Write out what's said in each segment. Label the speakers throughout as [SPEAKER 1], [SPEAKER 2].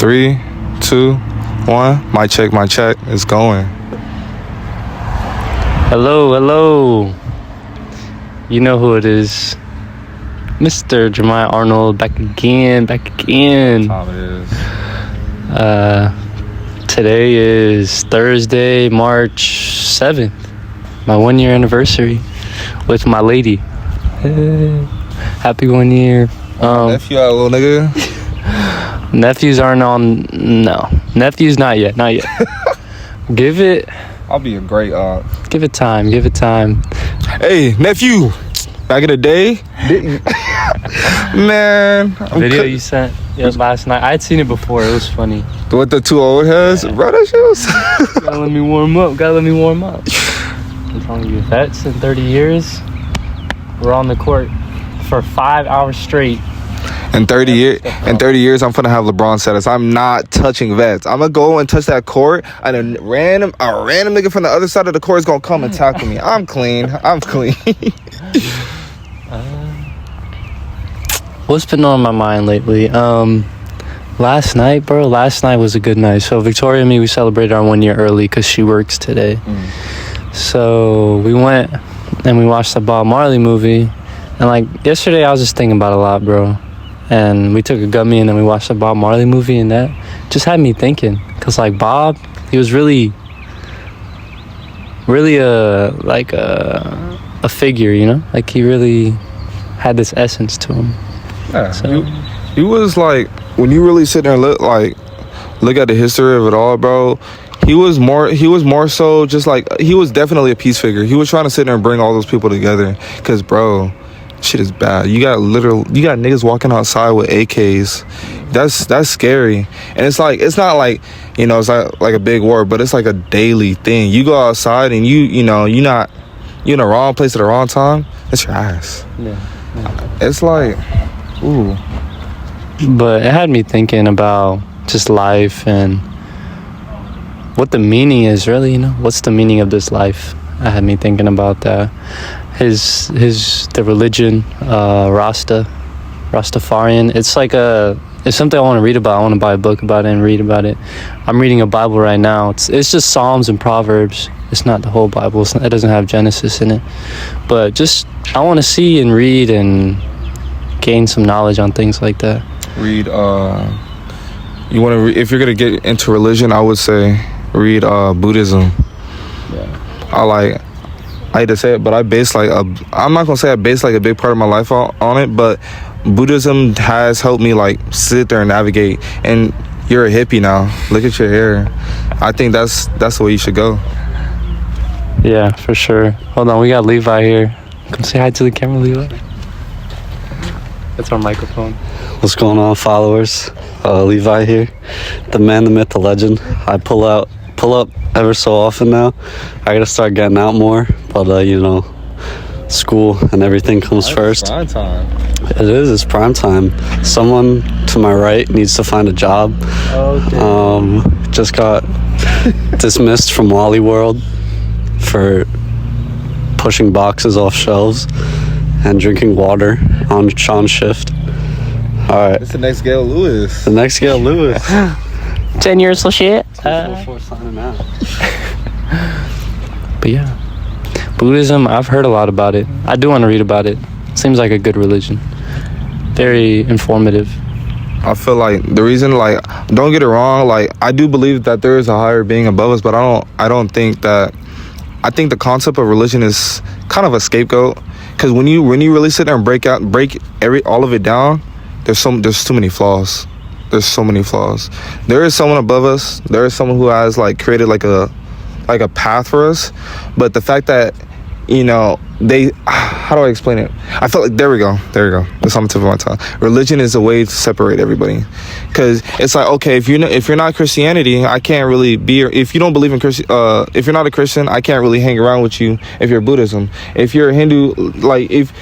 [SPEAKER 1] 3, 2, 1. My check. It's going.
[SPEAKER 2] Hello. You know who it is. Mr. Jeremiah Arnold back again.
[SPEAKER 1] Time it is.
[SPEAKER 2] Today is Thursday, March 7th. My 1 year anniversary with my lady. Happy 1 year.
[SPEAKER 1] Nephew out, little nigga.
[SPEAKER 2] Nephews aren't on. No. Nephews not yet. Give it.
[SPEAKER 1] I'll be a great aunt.
[SPEAKER 2] Give it time.
[SPEAKER 1] Hey, nephew. Back in the day. Man.
[SPEAKER 2] Video you sent last night. I had seen it before. It was funny.
[SPEAKER 1] With the two old heads? Bro, that shit was...
[SPEAKER 2] Gotta let me warm up. I'm telling you, vets in 30 years, we're on the court for 5 hours straight.
[SPEAKER 1] In 30 years, I'm finna have LeBron status. I'm not touching vets. I'm gonna go and touch that court, and a random nigga from the other side of the court is gonna come and tackle me. I'm clean.
[SPEAKER 2] What's been on my mind lately? Last night was a good night. So Victoria and me, we celebrated our 1 year early because she works today. So we went and we watched the Bob Marley movie. And like yesterday, I was just thinking about a lot, bro. And we took a gummy and then we watched the Bob Marley movie, and that just had me thinking. Cause like Bob, he was really a figure, you know? Like he really had this essence to him.
[SPEAKER 1] Yeah,
[SPEAKER 2] so
[SPEAKER 1] he was like, when you really sit there and look at the history of it all, bro. He was more so just like, he was definitely a peace figure. He was trying to sit there and bring all those people together. Cause bro, shit is bad. You got niggas walking outside with AKs. That's scary. And it's not like, you know, it's like a big war, but it's like a daily thing. You go outside and you're in the wrong place at the wrong time, it's your ass. Yeah. It's like, ooh.
[SPEAKER 2] But it had me thinking about just life and what the meaning is, really, you know? What's the meaning of this life? It had me thinking about that. The religion, Rastafarian. It's something I want to read about. I want to buy a book about it and read about it. I'm reading a Bible right now. It's just Psalms and Proverbs. It's not the whole Bible. It doesn't have Genesis in it. But just, I want to see and read and gain some knowledge on things like that.
[SPEAKER 1] Read, you want to, if you're going to get into religion, I would say read Buddhism. Yeah. I hate to say it, but I'm not gonna say I base like a big part of my life on it, but Buddhism has helped me like sit there and navigate. And you're a hippie now. Look at your hair. I think that's the way you should go.
[SPEAKER 2] Yeah, for sure. Hold on, we got Levi here. Come say hi to the camera, Levi. That's our microphone.
[SPEAKER 3] What's going on, followers? Levi here, the man, the myth, the legend. I pull up ever so often now. I gotta start getting out more, but school and everything comes first.
[SPEAKER 1] Prime time.
[SPEAKER 3] It's prime time. Someone to my right needs to find a job. Okay. Just got dismissed from Wally World for pushing boxes off shelves and drinking water on shift. All right.
[SPEAKER 1] It's the next Gail Lewis.
[SPEAKER 2] 10 years of shit.
[SPEAKER 3] Signing out.
[SPEAKER 2] But yeah, Buddhism, I've heard a lot about it. I do want to read about it. Seems like a good religion. Very informative.
[SPEAKER 1] I feel like the reason, don't get it wrong, I do believe that there is a higher being above us, but I don't think that. I think the concept of religion is kind of a scapegoat, because when you really sit there and break all of it down, there's too many flaws. There's so many flaws. There is someone above us. There is someone who has created like a path for us. But the fact that, how do I explain it? I felt like there we go. That's on the tip of my tongue. Religion is a way to separate everybody, because it's like, okay, if you're not Christianity, I can't really be. If you don't believe in if you're not a Christian, I can't really hang around with you. If you're Buddhism, if you're a Hindu, if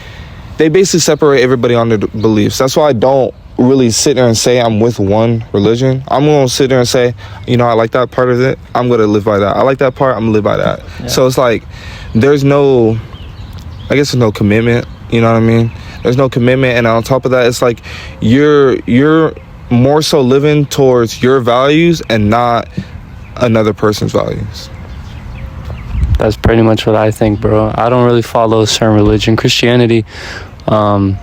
[SPEAKER 1] they basically separate everybody on their beliefs. That's why I don't really sit there and say I'm with one religion. I'm gonna sit there and say, I like that part of it, I'm gonna live by that. I like that part, I'm gonna live by that. Yeah. So it's like there's no commitment, you know what I mean? There's no commitment, and on top of that, it's like you're more so living towards your values and not another person's values.
[SPEAKER 2] That's pretty much what I think, bro. I don't really follow a certain religion. Christianity, like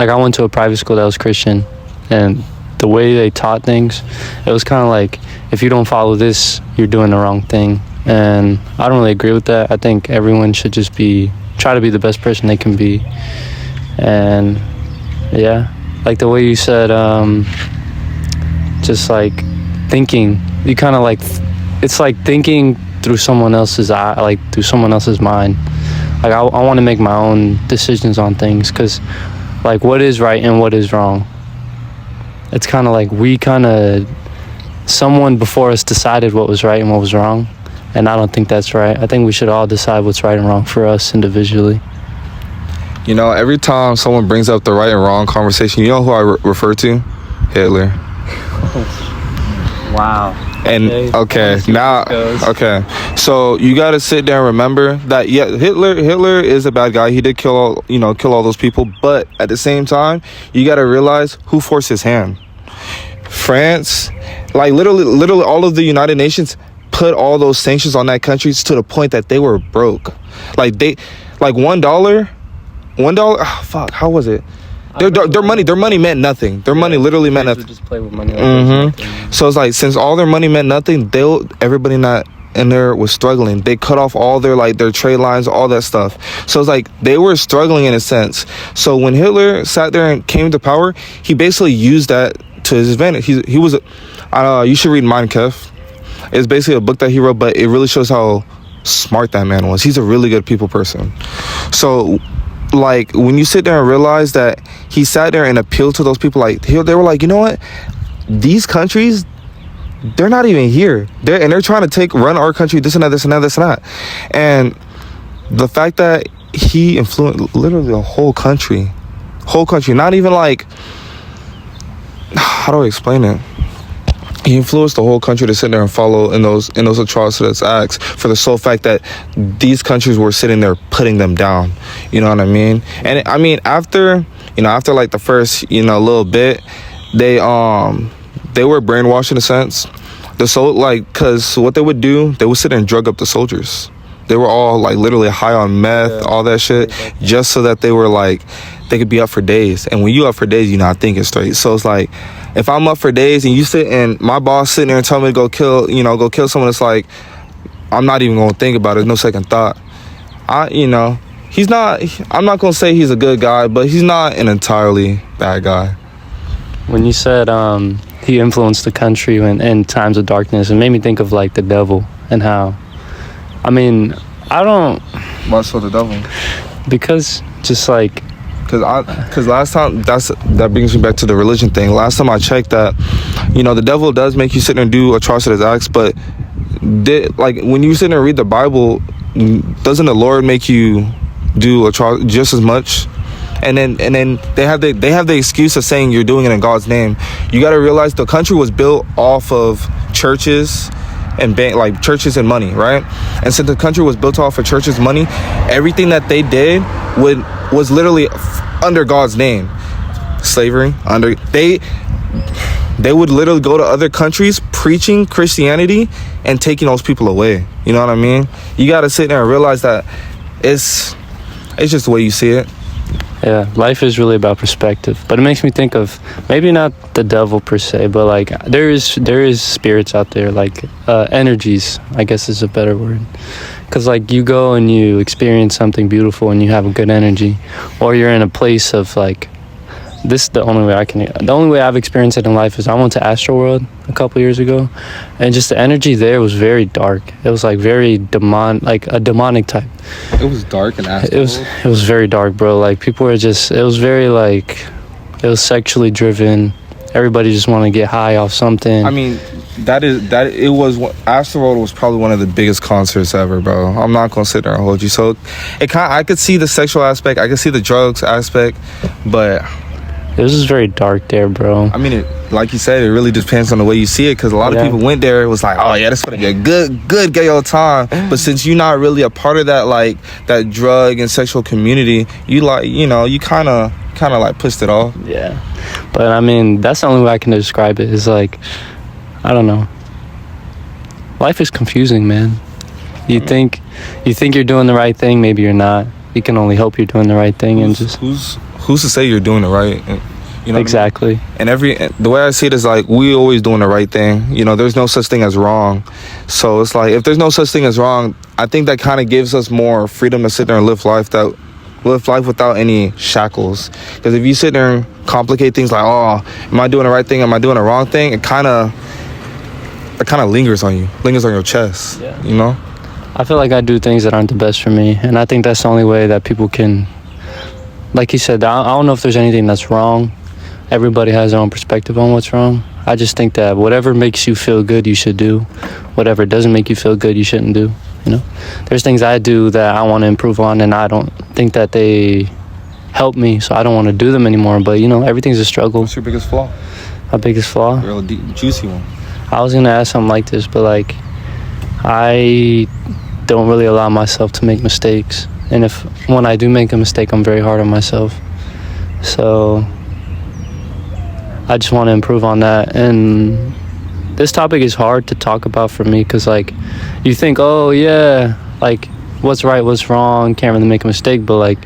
[SPEAKER 2] I went to a private school that was Christian, and the way they taught things, it was kind of like, if you don't follow this, you're doing the wrong thing. And I don't really agree with that. I think everyone should just try to be the best person they can be. And yeah, like the way you said, just like thinking, you kind of like, it's like thinking through someone else's eye, like through someone else's mind. Like I want to make my own decisions on things, because like what is right and what is wrong, it's kind of like someone before us decided what was right and what was wrong, and I don't think that's right. I think we should all decide what's right and wrong for us individually.
[SPEAKER 1] You know, every time someone brings up the right and wrong conversation, you know who I refer to? Hitler.
[SPEAKER 2] Wow.
[SPEAKER 1] And okay, so you got to sit there and remember that Hitler is a bad guy. He did kill all those people, but at the same time, you got to realize who forced his hand. France, like literally all of the United Nations put all those sanctions on that country to the point that they were broke. Like $1, how was it? Their money meant nothing. Their money literally meant nothing.
[SPEAKER 2] Just play with money. Like
[SPEAKER 1] So it's like, since all their money meant nothing, everybody not in there was struggling. They cut off all their trade lines, all that stuff. So it's like they were struggling in a sense. So when Hitler sat there and came to power, he basically used that to his advantage. He was you should read Mein Kampf. It's basically a book that he wrote, but it really shows how smart that man was. He's a really good people person. So like when you sit there and realize that he sat there and appealed to those people, like they were like, you know what, these countries, they're not even here, they're trying to run our country, this and that. And the fact that he influenced literally a whole country, not even like, how do I explain it? He influenced the whole country to sit there and follow in those atrocities acts for the sole fact that these countries were sitting there putting them down. You know what I mean? And I mean, after like the first, little bit, they were brainwashed in a sense. Cause what they would do, they would sit there and drug up the soldiers. They were all like literally high on meth, all that shit, just so that they were like, they could be up for days. And when you up for days, you're not thinking straight. So it's like, if I'm up for days and you sit and my boss sitting there and tell me to go kill someone, it's like, I'm not even gonna think about it. No second thought. I'm not gonna say he's a good guy, but he's not an entirely bad guy.
[SPEAKER 2] When you said he influenced the country in times of darkness, it made me think of like the devil and how, I mean, I don't.
[SPEAKER 1] Why so the devil?
[SPEAKER 2] Because just like.
[SPEAKER 1] Because last time, that brings me back to the religion thing. Last time I checked that, the devil does make you sit there and do atrocious acts, but when you sit there and read the Bible, doesn't the Lord make you do just as much? And then they have the excuse of saying you're doing it in God's name. You got to realize the country was built off of churches and churches and money, right? And since the country was built off of churches' money, everything that they did was literally under God's name. Slavery, they would literally go to other countries preaching Christianity and taking those people away. You know what I mean? You got to sit there and realize that it's just the way you see it.
[SPEAKER 2] Yeah, life is really about perspective. But it makes me think of, maybe not the devil per se, but like there is spirits out there, like energies, I guess is a better word. Because like you go and you experience something beautiful and you have a good energy, or you're in a place of like, this is the only way I've experienced it in life is I went to Astroworld a couple years ago, and just the energy there was very dark. It was like very like a demonic type.
[SPEAKER 1] It was dark and Astroworld?
[SPEAKER 2] It was very dark, bro. Like people were just, it was very like, it was sexually driven. Everybody just wanted to get high off something.
[SPEAKER 1] I mean, Astroworld was probably one of the biggest concerts ever, bro. I'm not gonna sit there and hold you. So I could see the sexual aspect, I could see the drugs aspect, but
[SPEAKER 2] it was just very dark there, bro.
[SPEAKER 1] I mean, like you said, it really depends on the way you see it, because a lot of people went there, it was like, oh yeah, this is gonna be a good gay old time. But since you're not really a part of that, like that drug and sexual community, you kind of like pushed it off.
[SPEAKER 2] Yeah. But I mean, that's the only way I can describe it. Is like, I don't know. Life is confusing, man. You think you're doing the right thing, maybe you're not. You can only hope you're doing the right thing, and just
[SPEAKER 1] who's to say you're doing it right? You know
[SPEAKER 2] exactly.
[SPEAKER 1] What I mean? And the way I see it is like we always doing the right thing. You know, there's no such thing as wrong. So it's like if there's no such thing as wrong, I think that kind of gives us more freedom to sit there and live life without any shackles. Because if you sit there and complicate things like, oh, am I doing the right thing? Am I doing the wrong thing? It kind of lingers on you, lingers on your chest.
[SPEAKER 2] Yeah.
[SPEAKER 1] You know.
[SPEAKER 2] I feel like I do things that aren't the best for me, and I think that's the only way that people can, like you said, I don't know if there's anything that's wrong. Everybody has their own perspective on what's wrong. I just think that whatever makes you feel good, you should do. Whatever doesn't make you feel good, you shouldn't do. You know, there's things I do that I want to improve on, and I don't think that they help me, so I don't want to do them anymore. But you know, everything's a struggle.
[SPEAKER 1] What's your biggest flaw?
[SPEAKER 2] My biggest flaw?
[SPEAKER 1] Real deep, juicy one.
[SPEAKER 2] I was gonna ask something like this, but like, I don't really allow myself to make mistakes, and when I do make a mistake, I'm very hard on myself. So I just want to improve on that. And this topic is hard to talk about for me because like you think, oh yeah, like what's right, what's wrong, can't really make a mistake. But like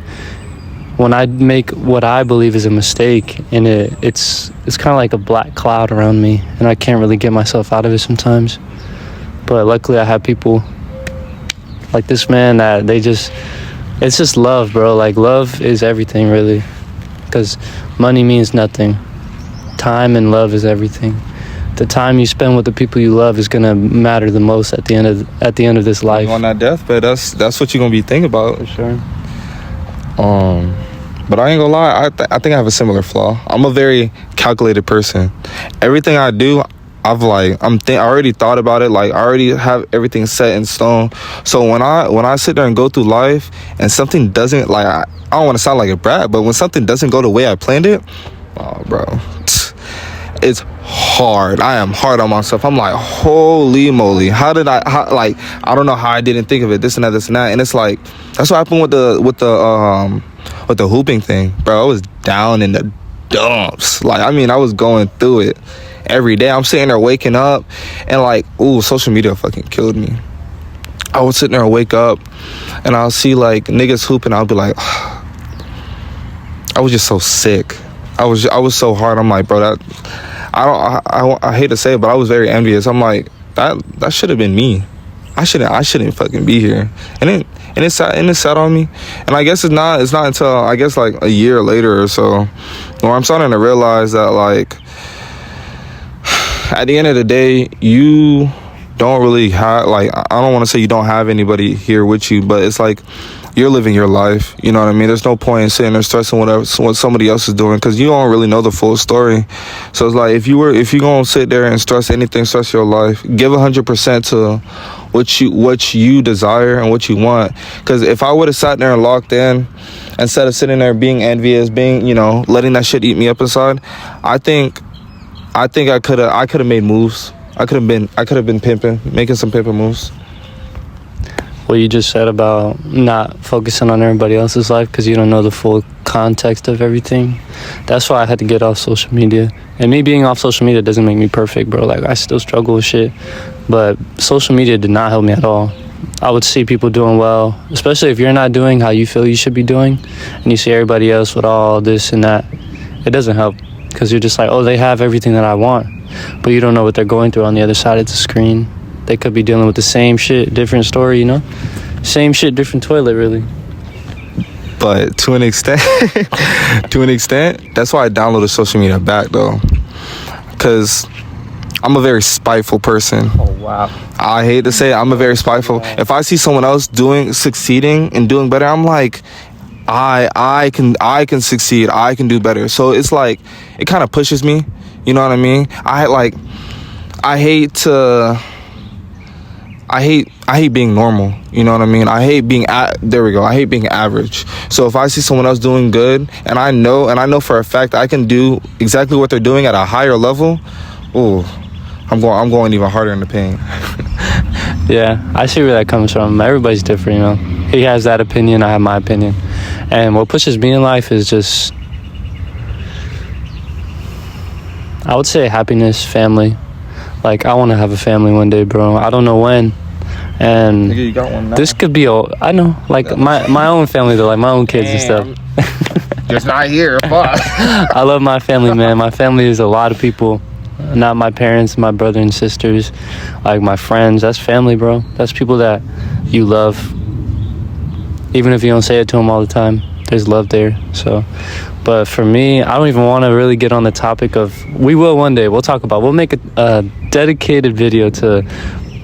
[SPEAKER 2] when I make what I believe is a mistake, and it's kind of like a black cloud around me, and I can't really get myself out of it sometimes. But luckily I have people like this man that it's just love, bro. Like love is everything really, because money means nothing. Time and love is everything. The time you spend with the people you love is gonna matter the most at the end of this life.
[SPEAKER 1] On that deathbed, that's what you're gonna be thinking about.
[SPEAKER 2] For sure.
[SPEAKER 1] But I ain't gonna lie, I think I have a similar flaw. I'm a very calculated person. Everything I do, I already thought about it. Like I already have everything set in stone. So when I sit there and go through life and something doesn't, like I don't want to sound like a brat, but when something doesn't go the way I planned it, oh bro, it's hard. I am hard on myself. I'm like, holy moly, I don't know how I didn't think of it, this and that. And it's like, that's what happened with the hooping thing, bro. I was down in the dumps. Like, I mean, I was going through it every day. I'm sitting there waking up and like, ooh, social media fucking killed me. I would sit there and wake up and I'll see like niggas hooping. I'll be like, I was just so sick. I was so hard. I'm like, bro, I hate to say it, but I was very envious. I'm like, that should have been me. I shouldn't fucking be here. And it sat on me. And I guess it's not until I guess like a year later or so where I'm starting to realize that like at the end of the day, you don't really have, like, I don't want to say you don't have anybody here with you, but it's like you're living your life. You know what I mean? There's no point in sitting there stressing what somebody else is doing, because you don't really know the full story. So it's like if you're gonna sit there and stress your life, give 100% to what you desire and what you want. Because if I would have sat there and locked in instead of sitting there being envious, being, you know, letting that shit eat me up inside, I think I could have made moves. I could have been pimping, making some pimping moves.
[SPEAKER 2] What you just said about not focusing on everybody else's life because you don't know the full context of everything. That's why I had to get off social media. And me being off social media doesn't make me perfect, bro. Like, I still struggle with shit. But social media did not help me at all. I would see people doing well, especially if you're not doing how you feel you should be doing, and you see everybody else with all this and that. It doesn't help because you're just like, oh, they have everything that I want. But you don't know what they're going through on the other side of the screen. They could be dealing with the same shit, different story, you know? Same shit, different toilet, really.
[SPEAKER 1] But to an extent, that's why I downloaded social media back, though. Because I'm a very spiteful person.
[SPEAKER 2] Oh, wow.
[SPEAKER 1] I hate to say it, I'm a very spiteful. If I see someone else succeeding and doing better, I'm like, I can succeed. I can do better. So it's like, it kind of pushes me. You know what I mean? I hate being normal. You know what I mean? I hate being I hate being average. So if I see someone else doing good, and I know for a fact I can do exactly what they're doing at a higher level, ooh, I'm going even harder in the paint.
[SPEAKER 2] Yeah, I see where that comes from. Everybody's different, you know. He has that opinion, I have my opinion. And what pushes me in life is just I would say happiness, family. Like, I want to have a family one day, bro. I don't know when. And
[SPEAKER 1] Nigga, you got one now.
[SPEAKER 2] this could be I know, like my own family though, like my own kids and stuff.
[SPEAKER 1] Just not here. Fuck.
[SPEAKER 2] I love my family, man. My family is a lot of people. Not my parents, my brother and sisters, like my friends. That's family, bro. That's people that you love. Even if you don't say it to them all the time, there's love there. So, but for me, I don't even want to really get on the topic of. We will one day. We'll make a dedicated video to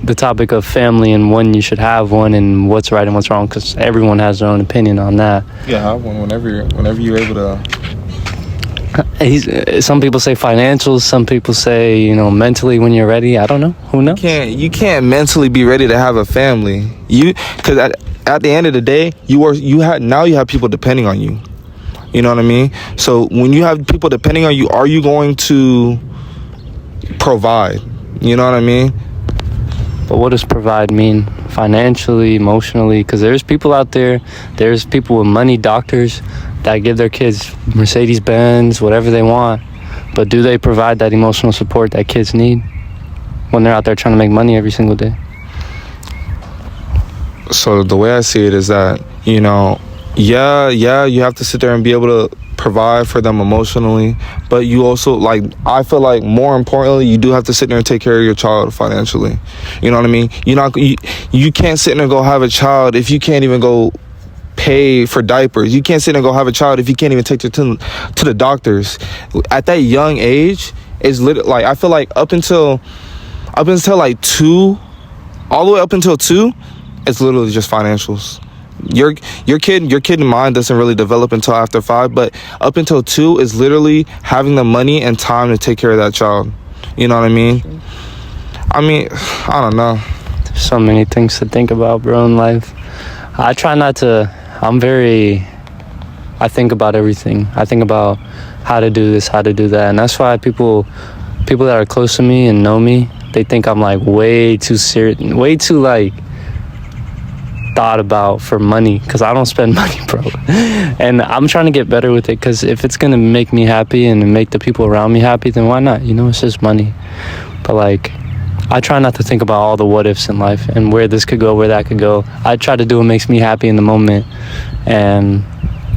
[SPEAKER 2] the topic of family and when you should have one and what's right and what's wrong, because everyone has their own opinion on that.
[SPEAKER 1] Yeah, have one whenever you're able to.
[SPEAKER 2] Some people say financials, some people say, you know, mentally when you're ready. I don't know. Who knows?
[SPEAKER 1] You can't mentally be ready to have a family. Because at the end of the day, you have people depending on you. You know what I mean? So when you have people depending on you, are you going to provide? You know what I mean?
[SPEAKER 2] But what does provide mean? Financially, emotionally? Because there's people out there, there's people with money, doctors, that give their kids Mercedes-Benz, whatever they want. But do they provide that emotional support that kids need when they're out there trying to make money every single day?
[SPEAKER 1] So the way I see it is that, you know, yeah, you have to sit there and be able to provide for them emotionally, but you also, like, I feel like more importantly, you do have to sit there and take care of your child financially. You know what I mean? You can't sit there and go have a child if you can't even go pay for diapers. You can't sit there and go have a child if you can't even take it to the doctors. At that young age, it's literally like, I feel like up until like 2, all the way up until 2, it's literally just financials. Your kid mind doesn't really develop until after 5, but up until 2 is literally having the money and time to take care of that child. You know what I mean? I don't know.
[SPEAKER 2] There's so many things to think about, bro, in life. I try not to. I think about everything. I think about how to do this, how to do that, and that's why people that are close to me and know me, they think I'm like way too serious, way too like thought about for money, because I don't spend money, bro. And I'm trying to get better with it, because if it's gonna make me happy and make the people around me happy, then why not? You know, it's just money. But like, I try not to think about all the what ifs in life and where this could go, where that could go. I try to do what makes me happy in the moment, and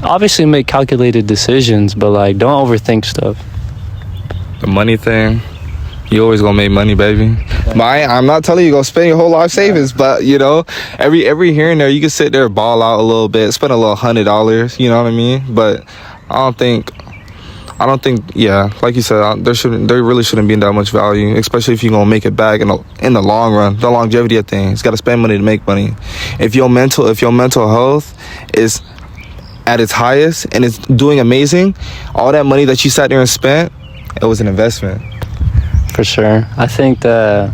[SPEAKER 2] obviously make calculated decisions, but like, don't overthink stuff.
[SPEAKER 1] The money thing, you always gonna make money, baby. But I'm not telling you go spend your whole life savings, but you know, every here and there you can sit there, ball out a little bit, spend a little $100, you know what I mean? But I don't think, yeah, like you said, there really shouldn't be that much value, especially if you're gonna make it back in the long run. The longevity of things, got to spend money to make money. If your mental health is at its highest and it's doing amazing, all that money that you sat there and spent, it was an investment.
[SPEAKER 2] For sure. I think that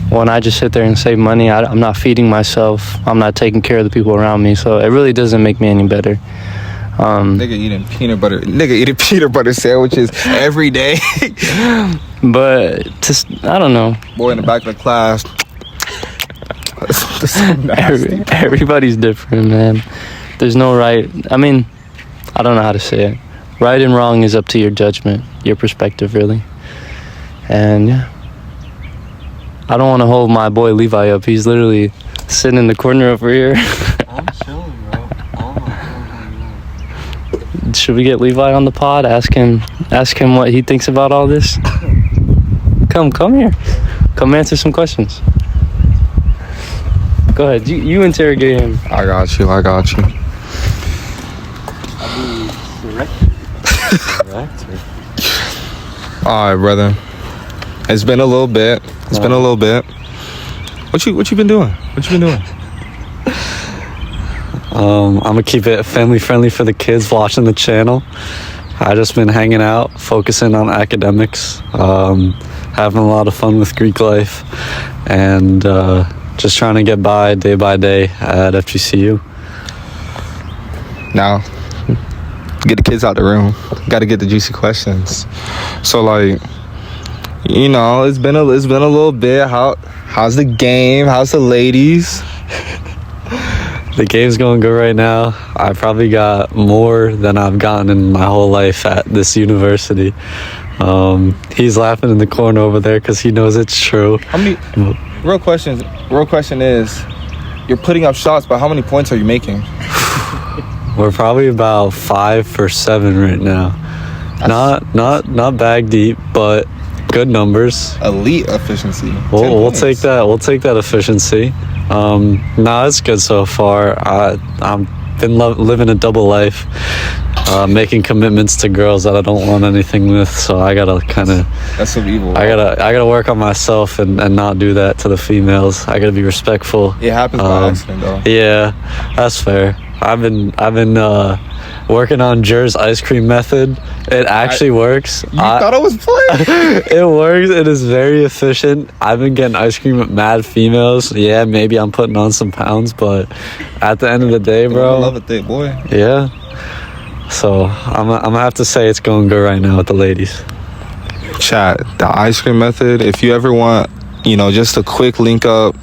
[SPEAKER 2] when I just sit there and save money, I'm not feeding myself. I'm not taking care of the people around me. So it really doesn't make me any better.
[SPEAKER 1] Nigga eating peanut butter sandwiches every day.
[SPEAKER 2] But just, I don't know.
[SPEAKER 1] Boy in the back of the class.
[SPEAKER 2] Everybody's different, man. There's no right. I mean, I don't know how to say it. Right and wrong is up to your judgment, your perspective, really. And yeah, I don't want to hold my boy Levi up. He's literally sitting in the corner over here.
[SPEAKER 3] I'm chilling, bro.
[SPEAKER 2] Should we get Levi on the pod? Ask him what he thinks about all this. Come here. Come answer some questions. Go ahead. You interrogate him.
[SPEAKER 1] I got you. All right, brother. It's been a little bit. What you been doing?
[SPEAKER 3] I'm gonna keep it family friendly for the kids watching the channel. I just been hanging out, focusing on academics, having a lot of fun with Greek life, and just trying to get by day at FGCU.
[SPEAKER 1] Now, get the kids out the room. Got to get the juicy questions. So, like, you know, it's been a little bit. How's the game? How's the ladies?
[SPEAKER 3] The game's going good right now. I probably got more than I've gotten in my whole life at this university. He's laughing in the corner over there because he knows it's true.
[SPEAKER 1] How many? Real question is, you're putting up shots, but how many points are you making?
[SPEAKER 3] We're probably about 5 for 7 right now. Not bag deep, but good numbers.
[SPEAKER 1] Elite efficiency.
[SPEAKER 3] We'll take that. We'll take that efficiency. No, it's good so far. I'm been living a double life, making commitments to girls that I don't want anything with. So I gotta kind of.
[SPEAKER 1] That's some evil.
[SPEAKER 3] I gotta work on myself and not do that to the females. I gotta be respectful.
[SPEAKER 1] It happens by accident, though.
[SPEAKER 3] Yeah, that's fair. I've been working on Jer's ice cream method. It actually works.
[SPEAKER 1] You thought I was playing?
[SPEAKER 3] It works. It is very efficient. I've been getting ice cream with mad females. Yeah, maybe I'm putting on some pounds, but at the end of the day, bro.
[SPEAKER 1] I love a thick boy.
[SPEAKER 3] Yeah. So I'm gonna have to say it's going good right now with the ladies.
[SPEAKER 1] Chat, the ice cream method. If you ever want, just a quick link up,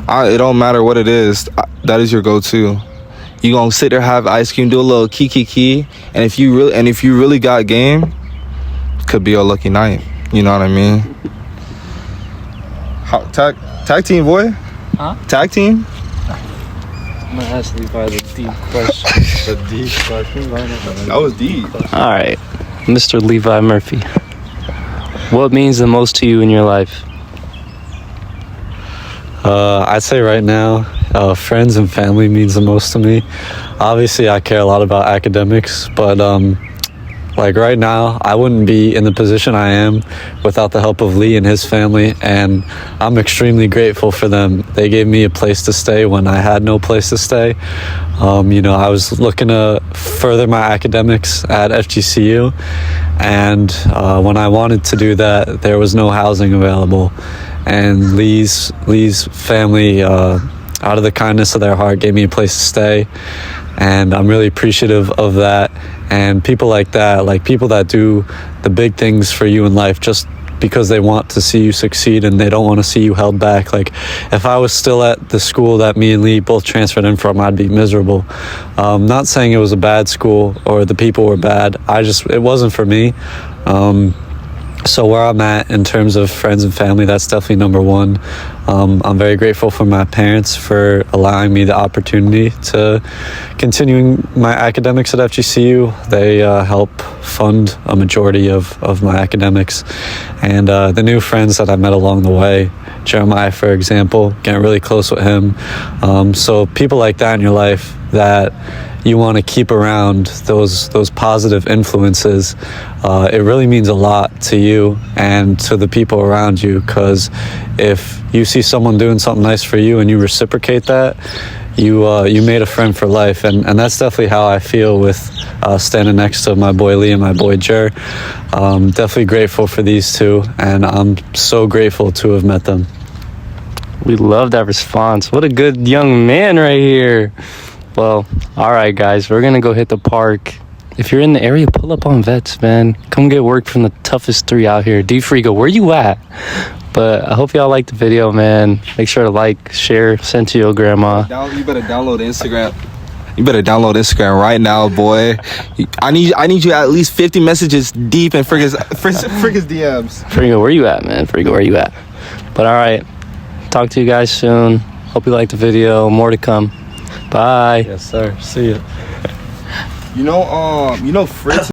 [SPEAKER 1] it don't matter what it is. That is your go-to. You gonna sit there, have ice cream, do a little kiki, and if you really got game, could be a lucky night. You know what I mean? Tag team, boy.
[SPEAKER 2] Huh?
[SPEAKER 1] Tag team.
[SPEAKER 2] I'm gonna ask Levi the deep question. The deep question.
[SPEAKER 1] That was deep.
[SPEAKER 2] All right, Mr. Levi Murphy. What means the most to you in your life?
[SPEAKER 3] I'd say right now, friends and family means the most to me. Obviously, I care a lot about academics, but like right now, I wouldn't be in the position I am without the help of Lee and his family, and I'm extremely grateful for them. They gave me a place to stay when I had no place to stay. I was looking to further my academics at FGCU, and when I wanted to do that, there was no housing available. And Lee's family, out of the kindness of their heart, gave me a place to stay, and I'm really appreciative of that. And people like that, like people that do the big things for you in life just because they want to see you succeed and they don't want to see you held back. Like if I was still at the school that me and Lee both transferred in from, I'd be miserable. Not saying it was a bad school or the people were bad. It wasn't for me. So where I'm at in terms of friends and family, that's definitely number one. I'm very grateful for my parents for allowing me the opportunity to continuing my academics at FGCU. They help fund a majority of my academics. And the new friends that I met along the way, Jeremiah, for example, getting really close with him. So people like that in your life that you want to keep around, those positive influences, it really means a lot to you and to the people around you, because if you see someone doing something nice for you and you reciprocate that, you made a friend for life. And that's definitely how I feel with standing next to my boy Lee and my boy Jer. Definitely grateful for these two, and I'm so grateful to have met them.
[SPEAKER 2] We love that response. What a good young man right here. Well, all right, guys, we're going to go hit the park. If you're in the area, pull up on Vets, man. Come get work from the toughest 3 out here. D-Frigo, where you at? But I hope y'all liked the video, man. Make sure to like, share, send to your grandma.
[SPEAKER 1] You better download Instagram. You better download Instagram right now, boy. I need you at least 50 messages deep in Fricka's DMs.
[SPEAKER 2] Frigo, where you at, man? Frigo, where you at? But all right, talk to you guys soon. Hope you liked the video. More to come. Bye.
[SPEAKER 3] Yes, sir. See you.
[SPEAKER 1] Fritz